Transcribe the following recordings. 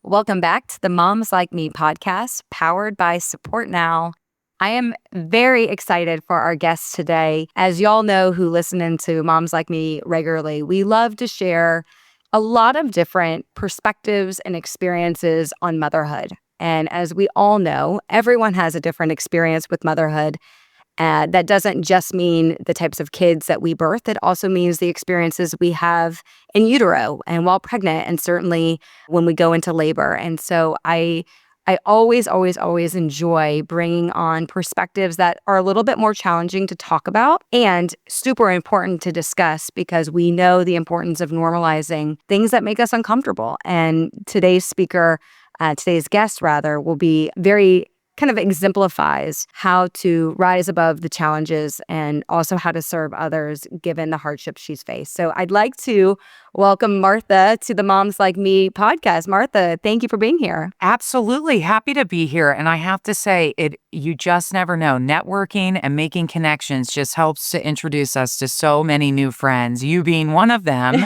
Welcome back to the Moms Like Me podcast, powered by Support Now. I am very excited for our guest today. As y'all know who listen into Moms Like Me regularly, we love to share a lot of different perspectives and experiences on motherhood. And as we all know, everyone has a different experience with motherhood. That doesn't just mean the types of kids that we birth. It also means the experiences we have in utero and while pregnant, and certainly when we go into labor. And so I always enjoy bringing on perspectives that are a little bit more challenging to talk about and super important to discuss, because we know the importance of normalizing things that make us uncomfortable. And today's guest will be very kind of exemplifies how to rise above the challenges and also how to serve others given the hardships she's faced. So I'd like to welcome Martha to the Moms Like Me podcast. Martha, thank you for being here. Absolutely. Happy to be here. And I have to say, you just never know. Networking and making connections just helps to introduce us to so many new friends, you being one of them.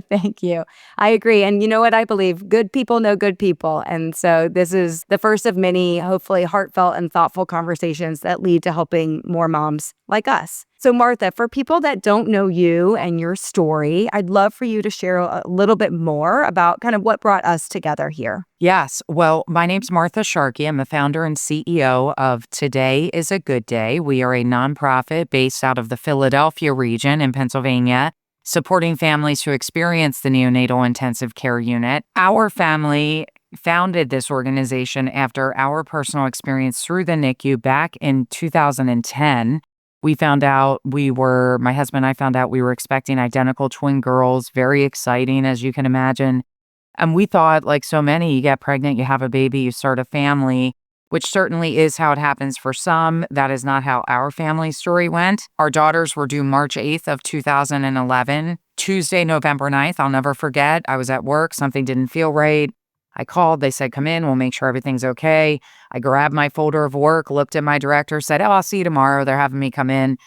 Thank you. I agree. And you know what I believe? Good people know good people. And so this is the first of many, hopefully heartfelt and thoughtful conversations that lead to helping more moms like us. So Martha, for people that don't know you and your story, I'd love for you to share a little bit more about kind of what brought us together here. Yes. Well, my name's Martha Sharkey. I'm the founder and CEO of Today is a Good Day. We are a nonprofit based out of the Philadelphia region in Pennsylvania, supporting families who experience the neonatal intensive care unit. Our family founded this organization after our personal experience through the NICU back in 2010. My husband and I found out we were expecting identical twin girls. Very exciting, as you can imagine. And we thought, like so many, you get pregnant, you have a baby, you start a family, which certainly is how it happens for some. That is not how our family story went. Our daughters were due March 8th of 2011. Tuesday, November 9th, I'll never forget. I was at work. Something didn't feel right. I called. They said, come in. We'll make sure everything's okay. I grabbed my folder of work, looked at my director, said, I'll see you tomorrow. They're having me come in.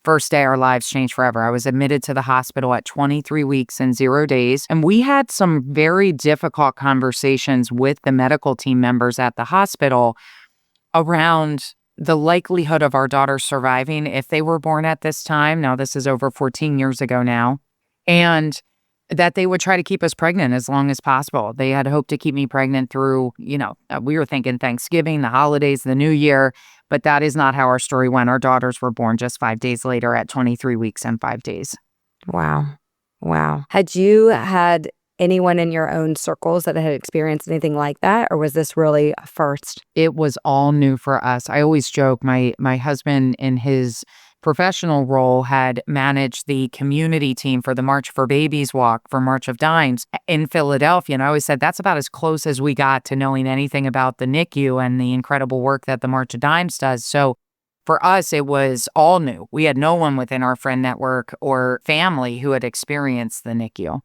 First day, our lives changed forever. I was admitted to the hospital at 23 weeks and 0 days. And we had some very difficult conversations with the medical team members at the hospital around the likelihood of our daughters surviving if they were born at this time. Now, this is over 14 years ago now. And that they would try to keep us pregnant as long as possible. They had hoped to keep me pregnant through, we were thinking Thanksgiving, the holidays, the New Year, but that is not how our story went. Our daughters were born just 5 days later at 23 weeks and 5 days. Wow. Had you had anyone in your own circles that had experienced anything like that, or was this really a first? It was all new for us. I always joke, my husband in his professional role had managed the community team for the March for Babies walk for March of Dimes in Philadelphia. And I always said that's about as close as we got to knowing anything about the NICU and the incredible work that the March of Dimes does. So for us, it was all new. We had no one within our friend network or family who had experienced the NICU.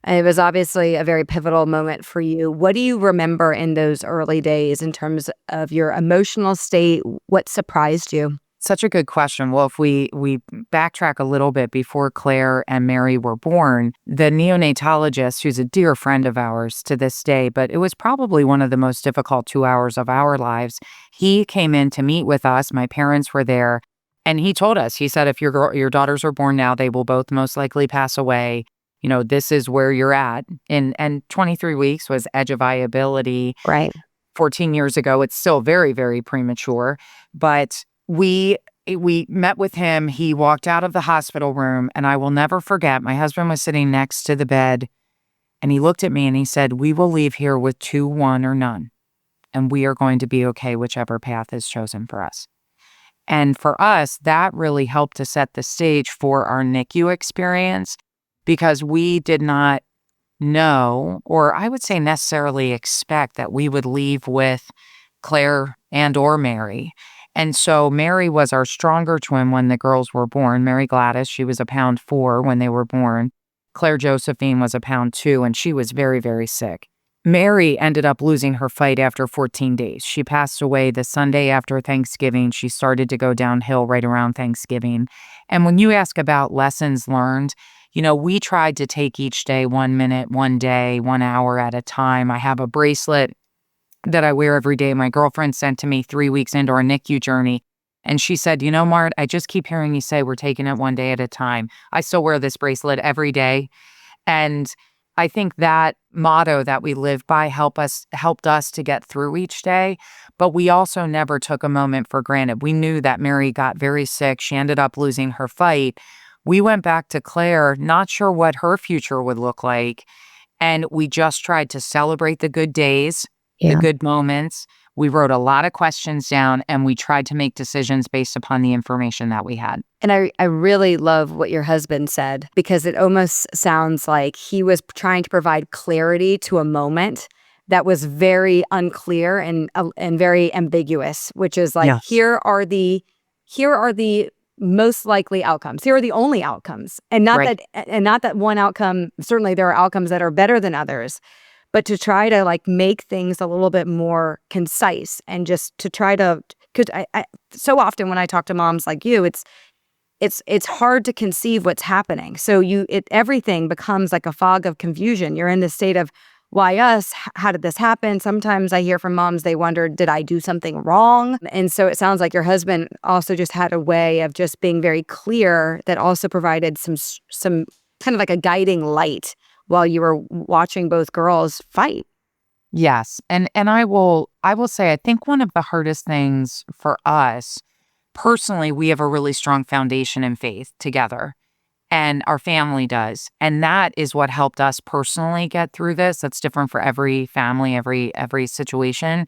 It was obviously a very pivotal moment for you. What do you remember in those early days in terms of your emotional state? What surprised you? Such a good question. Well, if we backtrack a little bit before Claire and Mary were born, the neonatologist, who's a dear friend of ours to this day, but it was probably one of the most difficult 2 hours of our lives, he came in to meet with us. My parents were there, and he told us, he said, if your daughters are born now, they will both most likely pass away. This is where you're at. And 23 weeks was edge of viability. Right. 14 years ago, it's still very, very premature, but we met with him. He walked out of the hospital room, and I will never forget, my husband was sitting next to the bed, and he looked at me and he said, we will leave here with 2, 1, or none, and we are going to be okay whichever path is chosen for us. And for us, that really helped to set the stage for our NICU experience, because we did not know, or I would say necessarily expect, that we would leave with Claire and or Mary. And so Mary was our stronger twin when the girls were born. Mary Gladys, she was 1.4 pounds when they were born. Claire Josephine was 1.2 pounds, and she was very, very sick. Mary ended up losing her fight after 14 days. She passed away the Sunday after Thanksgiving. She started to go downhill right around Thanksgiving. And when you ask about lessons learned, We tried to take each day 1 minute, 1 day, 1 hour at a time. I have a bracelet that I wear every day. My girlfriend sent to me 3 weeks into our NICU journey. And she said, Mart, I just keep hearing you say we're taking it 1 day at a time. I still wear this bracelet every day. And I think that motto that we live by helped us to get through each day. But we also never took a moment for granted. We knew that Mary got very sick. She ended up losing her fight. We went back to Claire, not sure what her future would look like. And we just tried to celebrate the good days, the Yeah. good moments. We wrote a lot of questions down, and we tried to make decisions based upon the information that we had. And I really love what your husband said, because it almost sounds like he was trying to provide clarity to a moment that was very unclear and very ambiguous, which is like, Yes. here are the most likely outcomes. Here are the only outcomes. And Right. not that one outcome, certainly there are outcomes that are better than others, but to try to like make things a little bit more concise, and just to try to, because I so often when I talk to moms like you, it's hard to conceive what's happening. So everything becomes like a fog of confusion. You're in this state of, why us? How did this happen? Sometimes I hear from moms, they wonder, did I do something wrong? And so it sounds like your husband also just had a way of just being very clear, that also provided some kind of like a guiding light while you were watching both girls fight. Yes. And I will say, I think one of the hardest things for us personally, we have a really strong foundation in faith together, and our family does. And that is what helped us personally get through this. That's different for every family, every situation.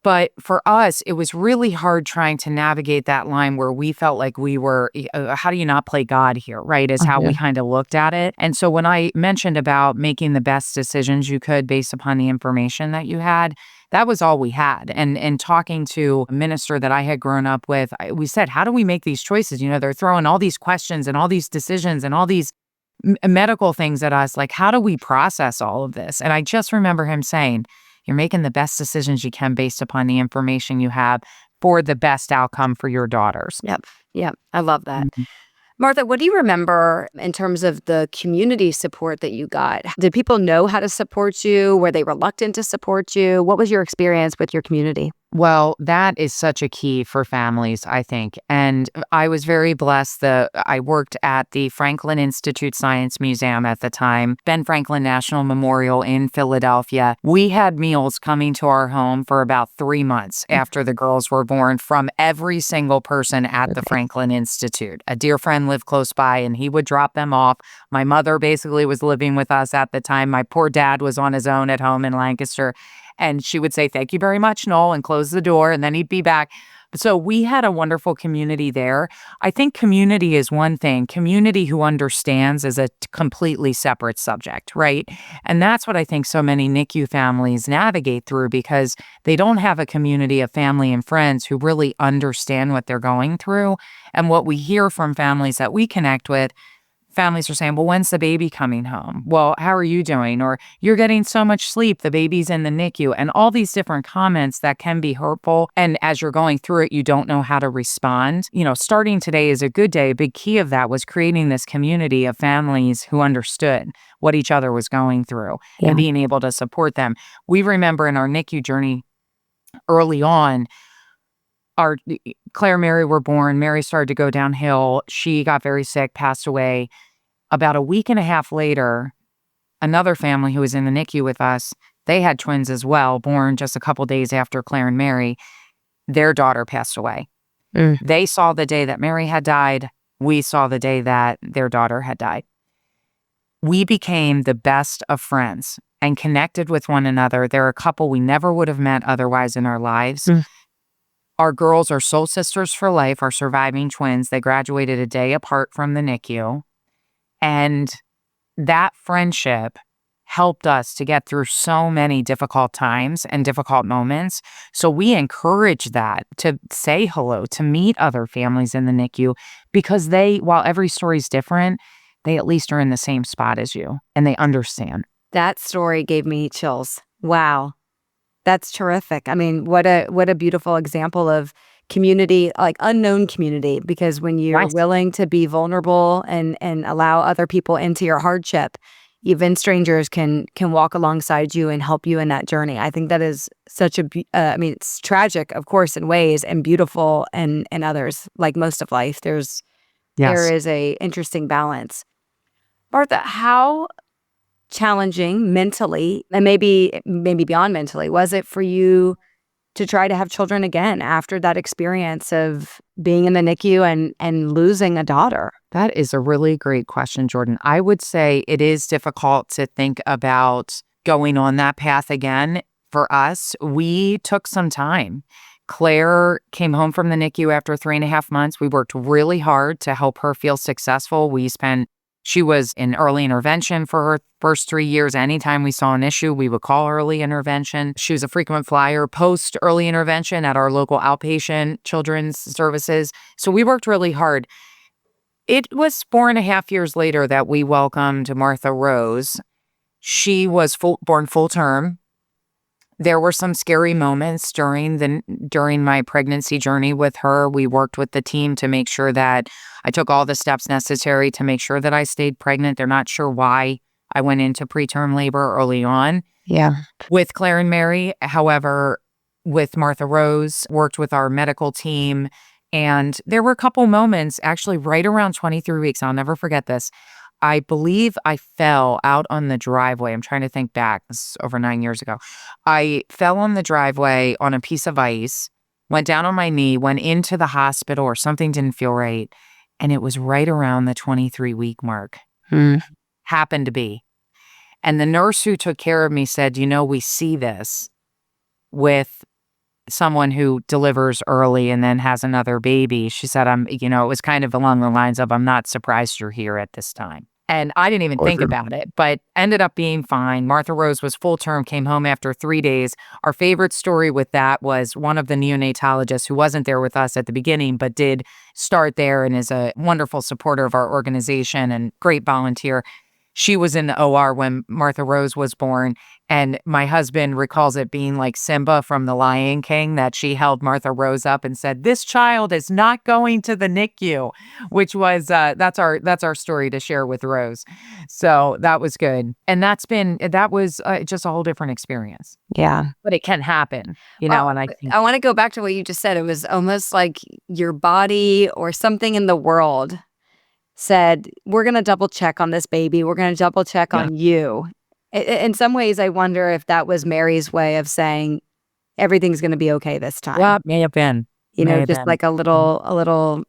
But for us, it was really hard trying to navigate that line where we felt like we were, how do you not play God here, right? Is how we Yeah. kind of looked at it. And so when I mentioned about making the best decisions you could based upon the information that you had, that was all we had. And talking to a minister that I had grown up with, we said, how do we make these choices? They're throwing all these questions and all these decisions and all these medical things at us. Like, how do we process all of this? And I just remember him saying, you're making the best decisions you can based upon the information you have for the best outcome for your daughters. Yep. Yep. I love that. Mhm. Martha, what do you remember in terms of the community support that you got? Did people know how to support you? Were they reluctant to support you? What was your experience with your community? Well, that is such a key for families, I think. And I was very blessed that I worked at the Franklin Institute Science Museum at the time, Ben Franklin National Memorial in Philadelphia. We had meals coming to our home for about 3 months after the girls were born from every single person at the Franklin Institute. A dear friend lived close by, and he would drop them off. My mother basically was living with us at the time. My poor dad was on his own at home in Lancaster. And she would say, thank you very much, Noel, and close the door, and then he'd be back. So we had a wonderful community there. I think community is one thing. Community who understands is a completely separate subject, right? And that's what I think so many NICU families navigate through, because they don't have a community of family and friends who really understand what they're going through. And what we hear from families that we connect with, families are saying, well, when's the baby coming home? Well, how are you doing? Or you're getting so much sleep, the baby's in the NICU, and all these different comments that can be hurtful. And as you're going through it, you don't know how to respond. Starting today is a good day. A big key of that was creating this community of families who understood what each other was going through and being able to support them. We remember in our NICU journey early on, our Claire and Mary were born. Mary started to go downhill. She got very sick, passed away. About a week and a half later, another family who was in the NICU with us, they had twins as well, born just a couple days after Claire and Mary. Their daughter passed away. Mm. They saw the day that Mary had died. We saw the day that their daughter had died. We became the best of friends and connected with one another. They're a couple we never would have met otherwise in our lives. Mm. Our girls are soul sisters for life, our surviving twins. They graduated a day apart from the NICU. And that friendship helped us to get through so many difficult times and difficult moments. So we encourage that, to say hello, to meet other families in the NICU, because while every story's different, they at least are in the same spot as you and they understand. That story gave me chills. Wow. That's terrific. I mean, what a beautiful example of community, like unknown community, because when you're Nice. willing to be vulnerable and allow other people into your hardship, even strangers can walk alongside you and help you in that journey. I think that is such a I mean, it's tragic, of course, in ways, and beautiful in others. Like most of life, there Yes. is a interesting balance. Martha, how challenging mentally, and maybe beyond mentally, was it for you to try to have children again after that experience of being in the NICU and losing a daughter? That is a really great question, Jordan. I would say it is difficult to think about going on that path again. For us, we took some time. Claire came home from the NICU after 3.5 months. We worked really hard to help her feel successful. She was in early intervention for her first 3 years. Anytime we saw an issue, we would call early intervention. She was a frequent flyer post early intervention at our local outpatient children's services. So we worked really hard. It was 4.5 years later that we welcomed Martha Rose. She was born full term. There were some scary moments during my pregnancy journey with her. We worked with the team to make sure that I took all the steps necessary to make sure that I stayed pregnant. They're not sure why I went into preterm labor early on Yeah. with Claire and Mary. However, with Martha Rose, worked with our medical team. And there were a couple moments, actually right around 23 weeks. I'll never forget this. I believe I fell out on the driveway. I'm trying to think back. This is over 9 years ago. I fell on the driveway on a piece of ice, went down on my knee, went into the hospital, or something didn't feel right. And it was right around the 23-week mark. Hmm. Happened to be. And the nurse who took care of me said, we see this with someone who delivers early and then has another baby. She said, it was kind of along the lines of, I'm not surprised you're here at this time. And I didn't even think about it, but ended up being fine. Martha Rose was full term, came home after 3 days. Our favorite story with that was one of the neonatologists who wasn't there with us at the beginning, but did start there and is a wonderful supporter of our organization and great volunteer. She was in the OR when Martha Rose was born, and my husband recalls it being like Simba from The Lion King, that she held Martha Rose up and said, "This child is not going to the NICU," which was that's our story to share with Rose. So that was good, and that was just a whole different experience. Yeah. But it can happen, Well, and I think I want to go back to what you just said. It was almost like your body or something in the world said, we're going to double check on this baby. We're going to double check yeah, on you. In some ways, I wonder if that was Mary's way of saying everything's going to be okay this time. yeah, may have been, Just like a little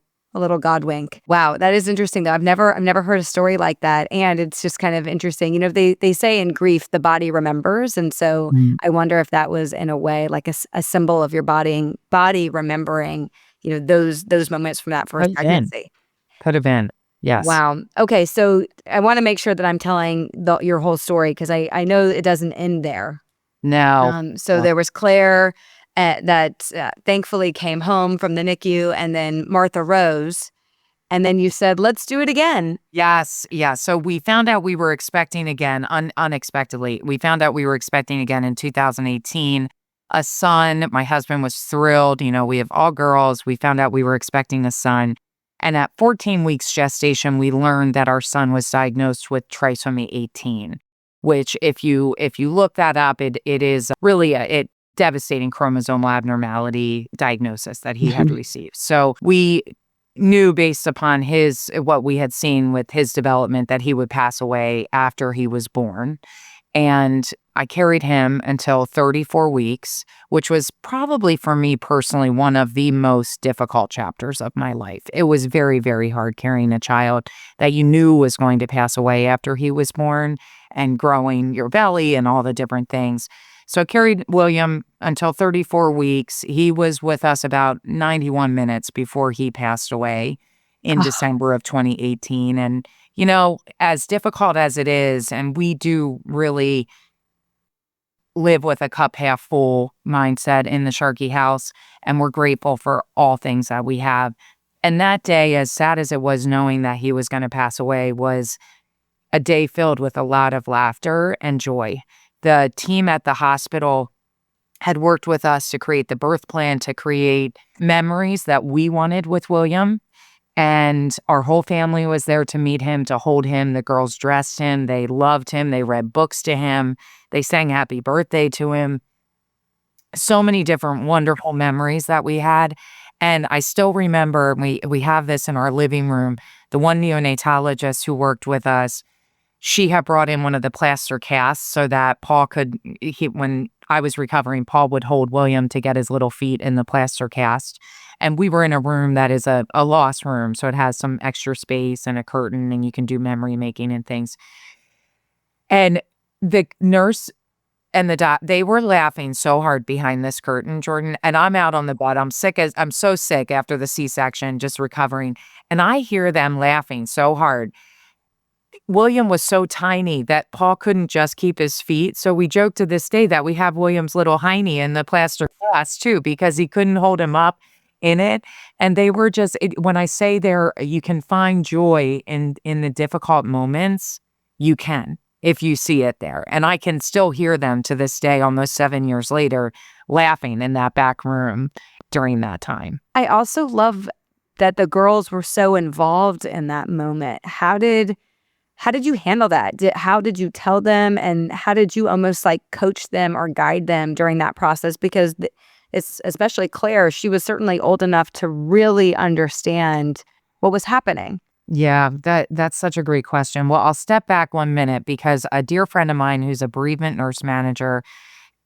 God wink. Wow, that is interesting though. I've never heard a story like that, and it's just kind of interesting. They say in grief the body remembers, and so Mhm. I wonder if that was in a way like a symbol of your body remembering those moments from that first Could have been, pregnancy. could have been, yes, Wow. Okay, so I want to make sure that I'm telling your whole story because I know it doesn't end there. no. So there was Claire that thankfully came home from the NICU, and then Martha Rose, and then you said, "Let's do it again." Yes, yeah, so we found out we were expecting again unexpectedly. We found out we were expecting again in 2018 a son. My husband was thrilled. We have all girls. We found out we were expecting a son. And at 14 weeks gestation, we learned that our son was diagnosed with trisomy 18, which if you look that up, it is really a devastating chromosomal abnormality diagnosis that he had received. So we knew based upon what we had seen with his development that he would pass away after he was born. And I carried him until 34 weeks, which was probably for me personally one of the most difficult chapters of my life. It was very, very hard carrying a child that you knew was going to pass away after he was born and growing your belly and all the different things. So I carried William until 34 weeks. He was with us about 91 minutes before he passed away in December of 2018. And as difficult as it is, and we do really live with a cup half full mindset in the Sharkey house, and we're grateful for all things that we have. And that day, as sad as it was knowing that he was going to pass away, was a day filled with a lot of laughter and joy. The team at the hospital had worked with us to create the birth plan, to create memories that we wanted with William. And our whole family was there to meet him, to hold him. The girls dressed him. They loved him. They read books to him. They sang happy birthday to him. So many different wonderful memories that we had. And I still remember, we have this in our living room, the one neonatologist who worked with us, she had brought in one of the plaster casts so that Paul could, when I was recovering, Paul would hold William to get his little feet in the plaster cast. And we were in a room that is a lost room. So it has some extra space and a curtain, and you can do memory making and things. And the nurse and the doc, they were laughing so hard behind this curtain, Jordan. And I'm out on the bed. I'm so sick after the C-section, just recovering. And I hear them laughing so hard. William was so tiny that Paul couldn't just keep his feet. So we joke to this day that we have William's little hiney in the plaster cast too, because he couldn't hold him up in it. And they were just, when I say there, you can find joy in the difficult moments, you can, if you see it there. And I can still hear them to this day, almost 7 years later, laughing in that back room during that time. I also love that the girls were so involved in that moment. How did you handle that? How did you tell them, and how did you almost like coach them or guide them during that process? Because it's especially Claire, she was certainly old enough to really understand what was happening. Yeah, that's such a great question. Well, I'll step back 1 minute because a dear friend of mine who's a bereavement nurse manager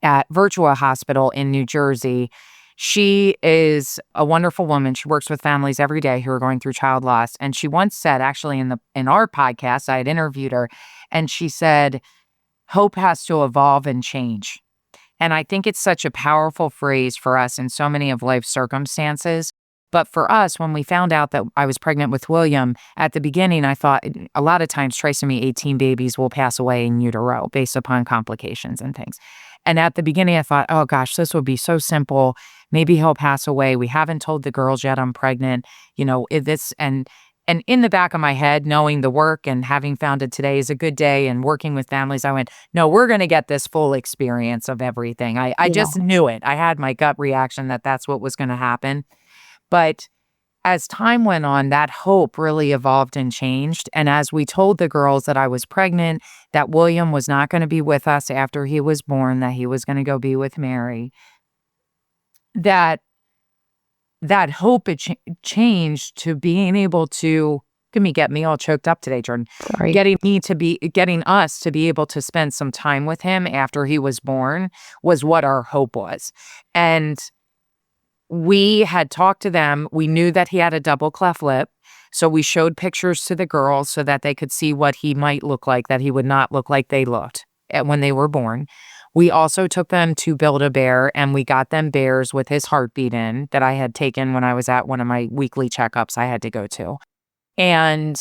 at Virtua Hospital in New Jersey, she is a wonderful woman. She works with families every day who are going through child loss. And she once said, actually in our podcast, I had interviewed her, and she said, hope has to evolve and change. And I think it's such a powerful phrase for us in so many of life's circumstances. But for us, when we found out that I was pregnant with William, at the beginning, I thought a lot of times trisomy 18 babies will pass away in utero based upon complications and things. And at the beginning, I thought, oh gosh, this would be so simple. Maybe he'll pass away. We haven't told the girls yet I'm pregnant. And in the back of my head, knowing the work and having founded Today is a Good Day and working with families, I went, no, we're going to get this full experience of everything. I just knew it. I had my gut reaction that that's what was going to happen. But as time went on, that hope really evolved and changed. And as we told the girls that I was pregnant, that William was not going to be with us after he was born, that he was going to go be with Mary, that hope changed to being able to get me all choked up today, Jordan. Sorry. Getting us to be able to spend some time with him after he was born was what our hope was. And we had talked to them. We knew that he had a double cleft lip. So we showed pictures to the girls so that they could see what he might look like, that he would not look like they looked when they were born. We also took them to Build-A-Bear, and we got them bears with his heartbeat in that I had taken when I was at one of my weekly checkups I had to go to. And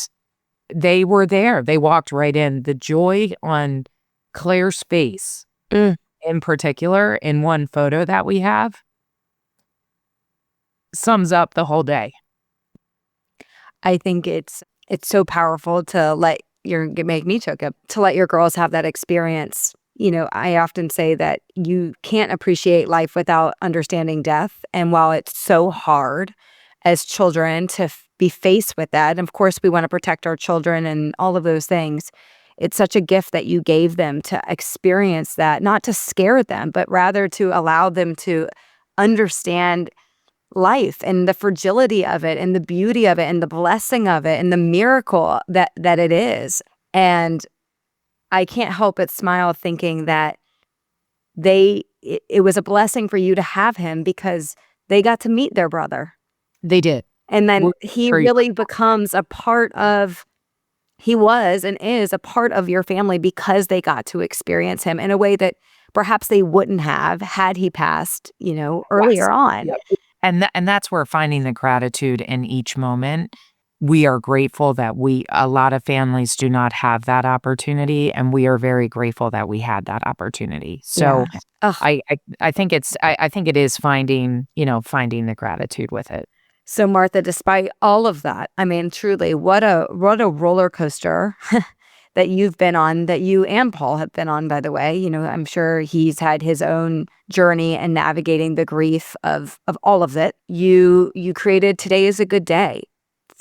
they were there. They walked right in. The joy on Claire's face, in particular, in one photo that we have, sums up the whole day. I think it's so powerful to let make me choke up, to let your girls have that experience. You know, I often say that you can't appreciate life without understanding death. And while it's so hard as children to be faced with that, and of course we want to protect our children and all of those things, it's such a gift that you gave them to experience that, not to scare them, but rather to allow them to understand life and the fragility of it and the beauty of it and the blessing of it and the miracle that it is. And I can't help but smile thinking that it was a blessing for you to have him because they got to meet their brother. They did. And then he really becomes a part of, he was and is a part of your family because they got to experience him in a way that perhaps they wouldn't have had he passed, earlier on. Yep. And that's where finding the gratitude in each moment. We are grateful that a lot of families do not have that opportunity, and we are very grateful that we had that opportunity. So I think it is finding the gratitude with it. So Martha, despite all of that, I mean, truly, what a roller coaster that you've been on, that you and Paul have been on, by the way. I'm sure he's had his own journey and navigating the grief of all of it. You created Today is a Good Day.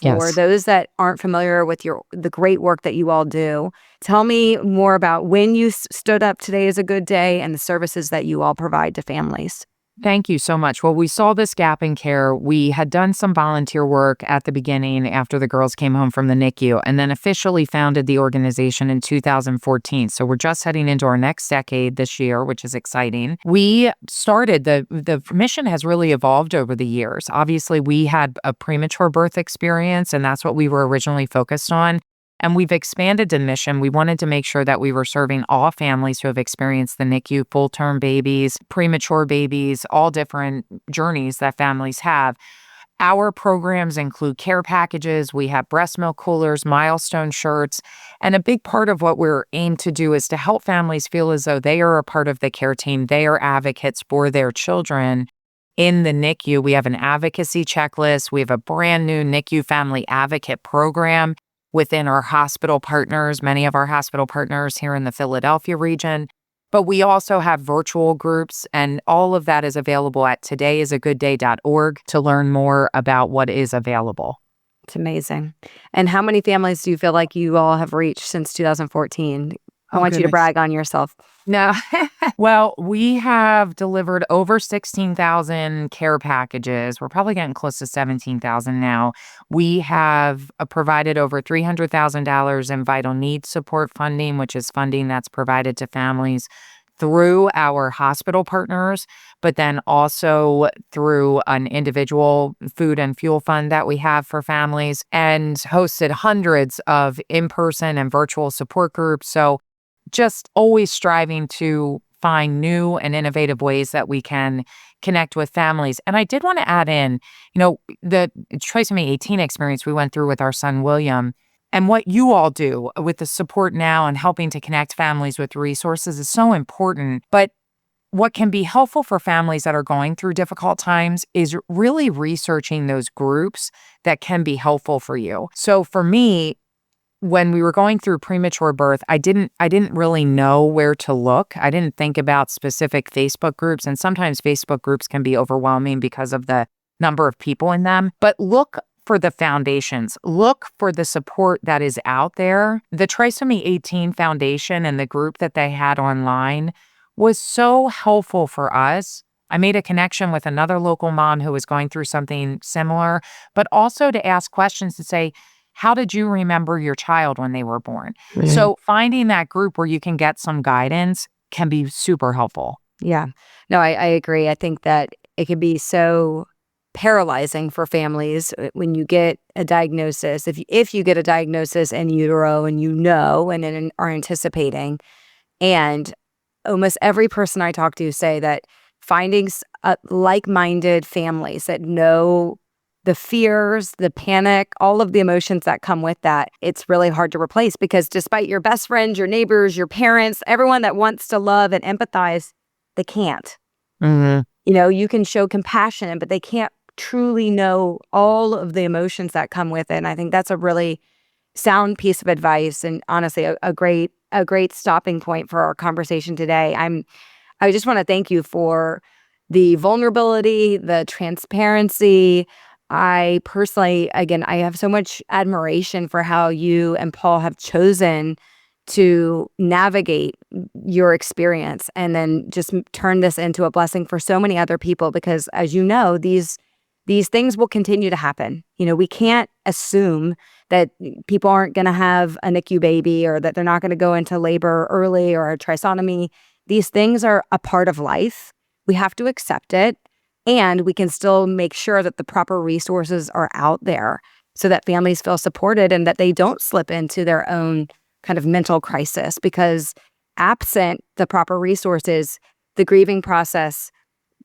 For Yes. those that aren't familiar with the great work that you all do, tell me more about when you stood up Today is a Good Day and the services that you all provide to families. Thank you so much. Well, we saw this gap in care. We had done some volunteer work at the beginning after the girls came home from the NICU, and then officially founded the organization in 2014. So we're just heading into our next decade this year, which is exciting. We started, the mission has really evolved over the years. Obviously, we had a premature birth experience, and that's what we were originally focused on. And we've expanded the mission. We wanted to make sure that we were serving all families who have experienced the NICU, full-term babies, premature babies, all different journeys that families have. Our programs include care packages. We have breast milk coolers, milestone shirts. And a big part of what we're aimed to do is to help families feel as though they are a part of the care team. They are advocates for their children. In the NICU, we have an advocacy checklist. We have a brand new NICU family advocate program within our hospital partners, many of our hospital partners here in the Philadelphia region. But we also have virtual groups, and all of that is available at todayisagoodday.org to learn more about what is available. It's amazing. And how many families do you feel like you all have reached since 2014? I want you to Goodness. brag on yourself. No. Well, we have delivered over 16,000 care packages. We're probably getting close to 17,000 now. We have provided over $300,000 in vital needs support funding, which is funding that's provided to families through our hospital partners, but then also through an individual food and fuel fund that we have for families, and hosted hundreds of in-person and virtual support groups. So just always striving to find new and innovative ways that we can connect with families. And I did want to add in, the Trisomy 18 experience we went through with our son, William, and what you all do with the support now and helping to connect families with resources is so important. But what can be helpful for families that are going through difficult times is really researching those groups that can be helpful for you. So for me, when we were going through premature birth, I didn't really know where to look. I didn't think about specific Facebook groups, and sometimes Facebook groups can be overwhelming because of the number of people in them. But look for the foundations. Look for the support that is out there. The Trisomy 18 Foundation and the group that they had online was so helpful for us. I made a connection with another local mom who was going through something similar, but also to ask questions to say, how did you remember your child when they were born? Mhm. So finding that group where you can get some guidance can be super helpful. Yeah. No, I agree. I think that it can be so paralyzing for families when you get a diagnosis. If you get a diagnosis in utero and and then are anticipating, and almost every person I talk to say that finding like-minded families that know the fears, the panic, all of the emotions that come with that, it's really hard to replace, because despite your best friends, your neighbors, your parents, everyone that wants to love and empathize, they can't. Mm-hmm. You can show compassion, but they can't truly know all of the emotions that come with it. And I think that's a really sound piece of advice, and honestly, a great stopping point for our conversation today. I just want to thank you for the vulnerability, the transparency. I personally, again, I have so much admiration for how you and Paul have chosen to navigate your experience and then just turn this into a blessing for so many other people, because as you know, these things will continue to happen. We can't assume that people aren't going to have a NICU baby, or that they're not going to go into labor early or a trisomy. These things are a part of life. We have to accept it, and we can still make sure that the proper resources are out there so that families feel supported and that they don't slip into their own kind of mental crisis, because absent the proper resources, the grieving process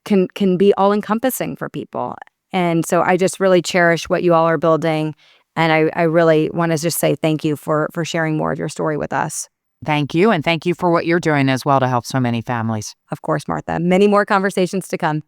can be all-encompassing for people. And so I just really cherish what you all are building, and I really want to just say thank you for sharing more of your story with us. Thank you, and thank you for what you're doing as well to help so many families. Of course, Martha. Many more conversations to come.